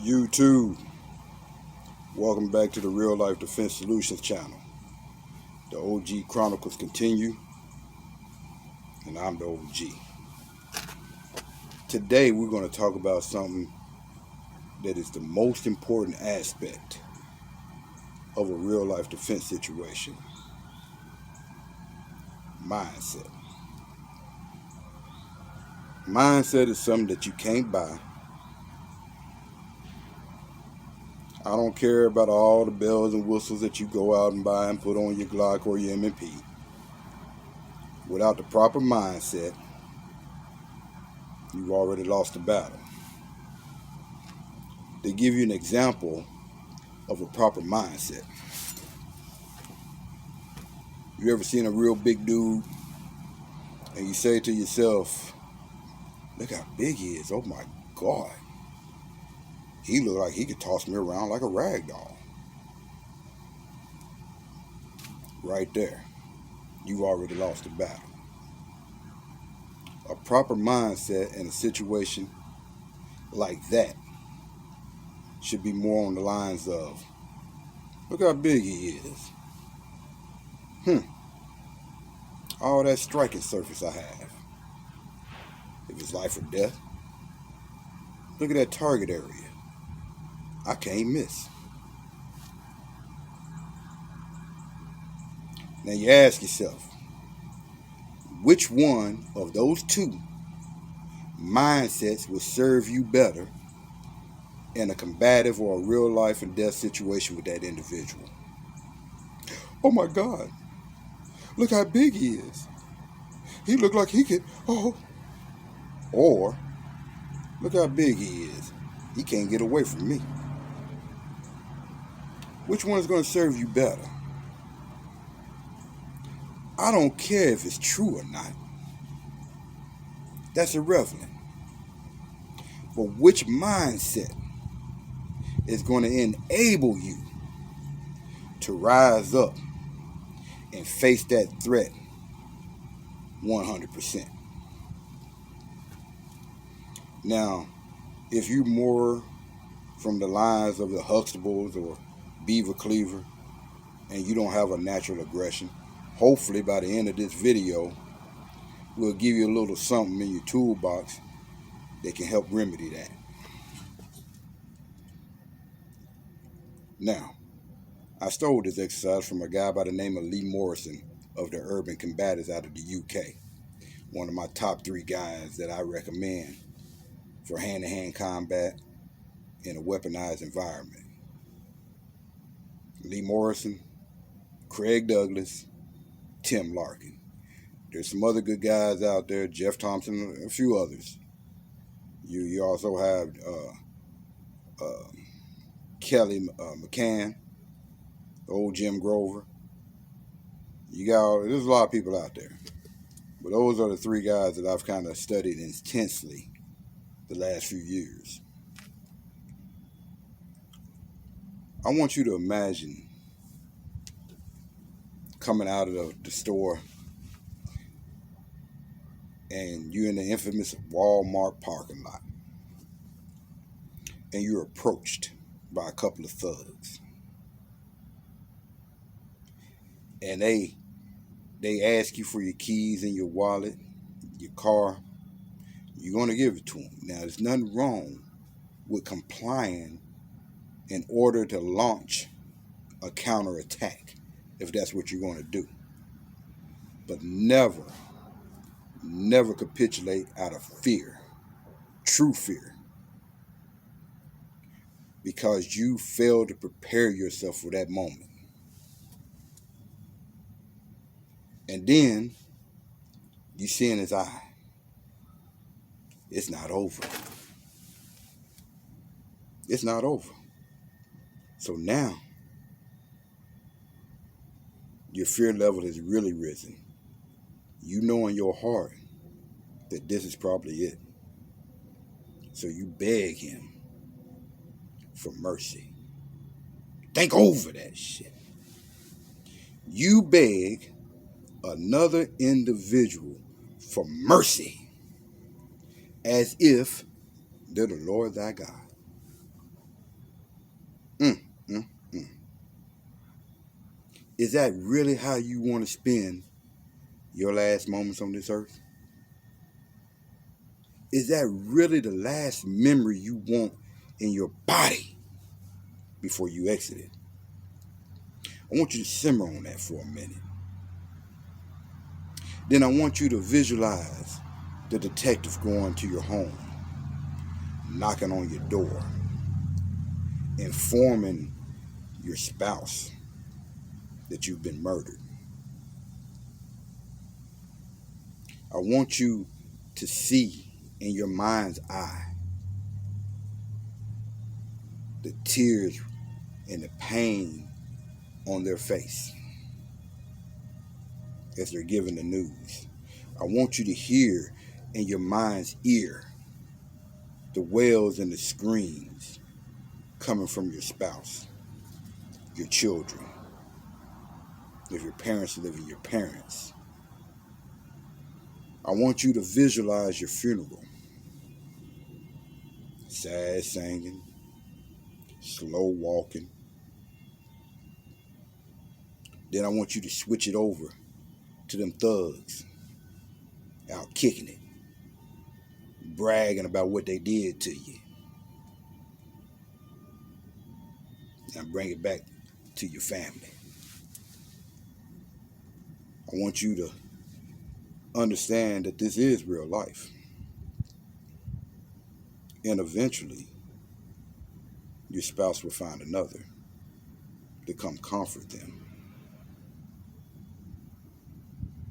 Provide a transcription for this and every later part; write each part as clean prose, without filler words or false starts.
YouTube, welcome back to the Real Life Defense Solutions channel. The OG Chronicles continue, and I'm the OG. Today we're going to talk about something that is the most important aspect of a real life defense situation: mindset. Mindset is something that you can't buy. I don't care about all the bells and whistles that you go out and buy and put on your Glock or your M&P. Without the proper mindset, you've already lost the battle. To give you an example of a proper mindset, you ever seen a real big dude and you say to yourself, look how big he is, oh my God, he look like he could toss me around like a rag doll. Right there, you've already lost the battle. A proper mindset in a situation like that should be more on the lines of, look how big he is. All that striking surface I have. If it's life or death, look at that target area. I can't miss. Now you ask yourself, which one of those two mindsets will serve you better in a combative or a real life and death situation with that individual? Oh my God, look how big he is. He looked like he could, oh. Or, look how big he is. He can't get away from me. Which one is going to serve you better? I don't care if it's true or not. That's irrelevant. But which mindset is going to enable you to rise up and face that threat 100%? Now, if you're more from the lines of the Huxtables or Beaver Cleaver and you don't have a natural aggression, hopefully by the end of this video, we'll give you a little something in your toolbox that can help remedy that. Now, I stole this exercise from a guy by the name of Lee Morrison of the Urban Combatants out of the UK. One of my top 3 guys that I recommend for hand-to-hand combat in a weaponized environment. Lee Morrison, Craig Douglas, Tim Larkin. There's some other good guys out there, Jeff Thompson, a few others. You also have Kelly McCann, old Jim Grover. There's a lot of people out there. But those are the 3 guys that I've kind of studied intensely the last few years. I want you to imagine coming out of the store and you're in the infamous Walmart parking lot and you're approached by a couple of thugs. And they ask you for your keys and your wallet, your car. You're going to give it to them. Now, there's nothing wrong with complying in order to launch a counterattack, if that's what you're going to do. But never capitulate out of fear, true fear, because you failed to prepare yourself for that moment. And then you see in his eye, it's not over. It's not over. So now, your fear level has really risen. You know in your heart that this is probably it. So you beg him for mercy. Think over that shit. You beg another individual for mercy as if they're the Lord thy God. Mm, mm, mm. Is that really how you want to spend your last moments on this earth? Is that really the last memory you want in your body before you exit it? I want you to simmer on that for a minute. Then I want you to visualize the detective going to your home, knocking on your door, informing your spouse that you've been murdered. I want you to see in your mind's eye the tears and the pain on their face as they're giving the news. I want you to hear in your mind's ear the wails and the screams coming from your spouse, your children, if your parents live with your parents. I want you to visualize your funeral. Sad singing, slow walking. Then I want you to switch it over to them thugs out kicking it, bragging about what they did to you. And bring it back to your family. I want you to understand that this is real life. And eventually, your spouse will find another to come comfort them.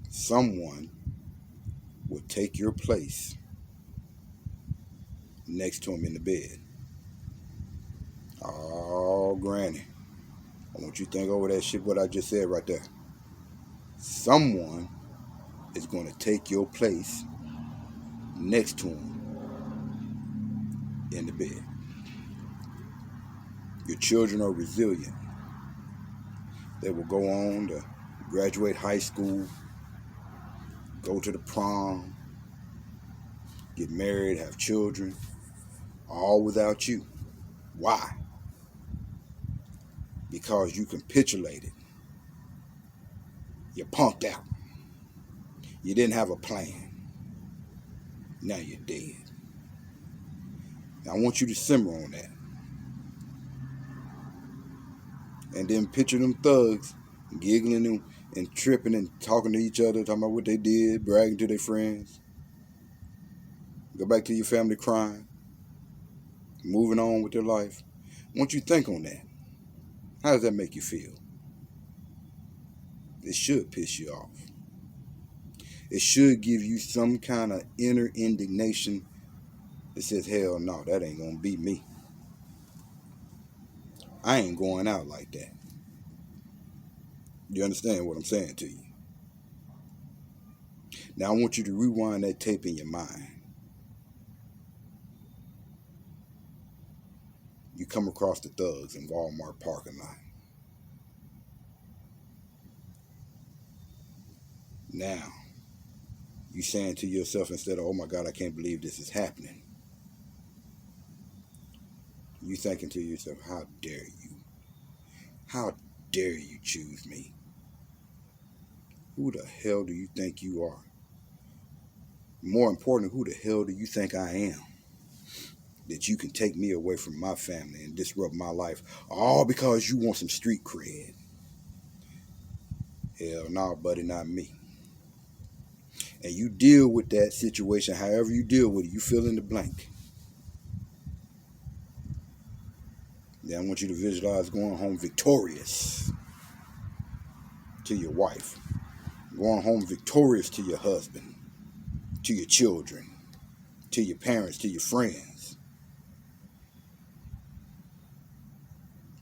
Someone will take your place next to him in the bed. Oh, Granny, I want you to think over that shit, what I just said right there. Someone is going to take your place next to him in the bed. Your children are resilient. They will go on to graduate high school, go to the prom, get married, have children, all without you. Why? Because you capitulated. You punked out. You didn't have a plan. Now you're dead. Now I want you to simmer on that. And then picture them thugs giggling and tripping and talking to each other, talking about what they did, bragging to their friends. Go back to your family crying, moving on with their life. I want you to think on that. How does that make you feel? It should piss you off. It should give you some kind of inner indignation that says, hell no, that ain't going to be me. I ain't going out like that. You understand what I'm saying to you? Now I want you to rewind that tape in your mind. You come across the thugs in Walmart parking lot. Now, you saying to yourself, instead of, oh my God, I can't believe this is happening, you thinking to yourself, how dare you? How dare you choose me? Who the hell do you think you are? More important, who the hell do you think I am? That you can take me away from my family and disrupt my life, all because you want some street cred. Hell no, buddy, not me. And you deal with that situation however you deal with it. You fill in the blank. Then I want you to visualize going home victorious to your wife, going home victorious to your husband, to your children, to your parents, to your friends.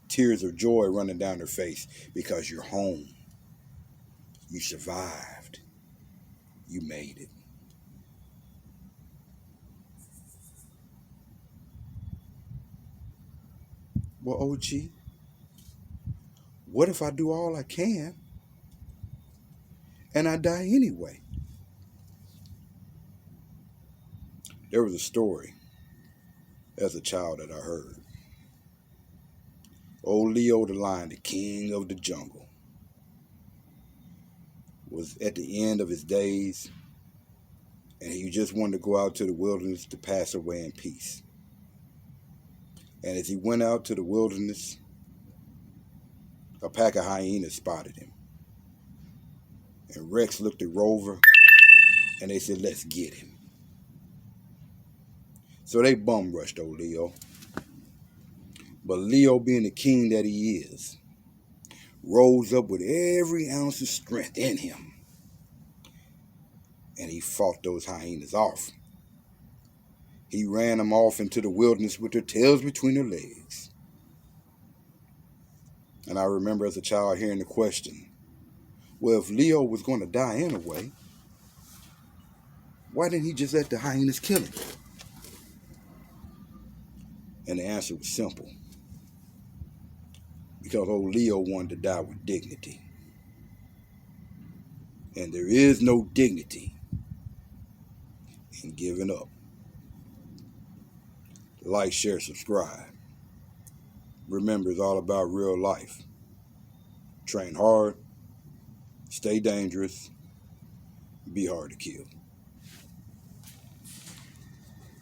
Tears of joy running down their face because you're home. You survived. You made it. Well, OG, what if I do all I can and I die anyway? There was a story as a child that I heard. Old Leo the lion, the king of the jungle, was at the end of his days, and he just wanted to go out to the wilderness to pass away in peace. And as he went out to the wilderness, a pack of hyenas spotted him. And Rex looked at Rover, and they said, let's get him. So they bum rushed old Leo. But Leo, being the king that he is, rose up with every ounce of strength in him. And he fought those hyenas off. He ran them off into the wilderness with their tails between their legs. And I remember as a child hearing the question, well, if Leo was going to die anyway, why didn't he just let the hyenas kill him? And the answer was simple. Because old Leo wanted to die with dignity. And there is no dignity in giving up. Like, share, subscribe. Remember, it's all about real life. Train hard, stay dangerous, be hard to kill.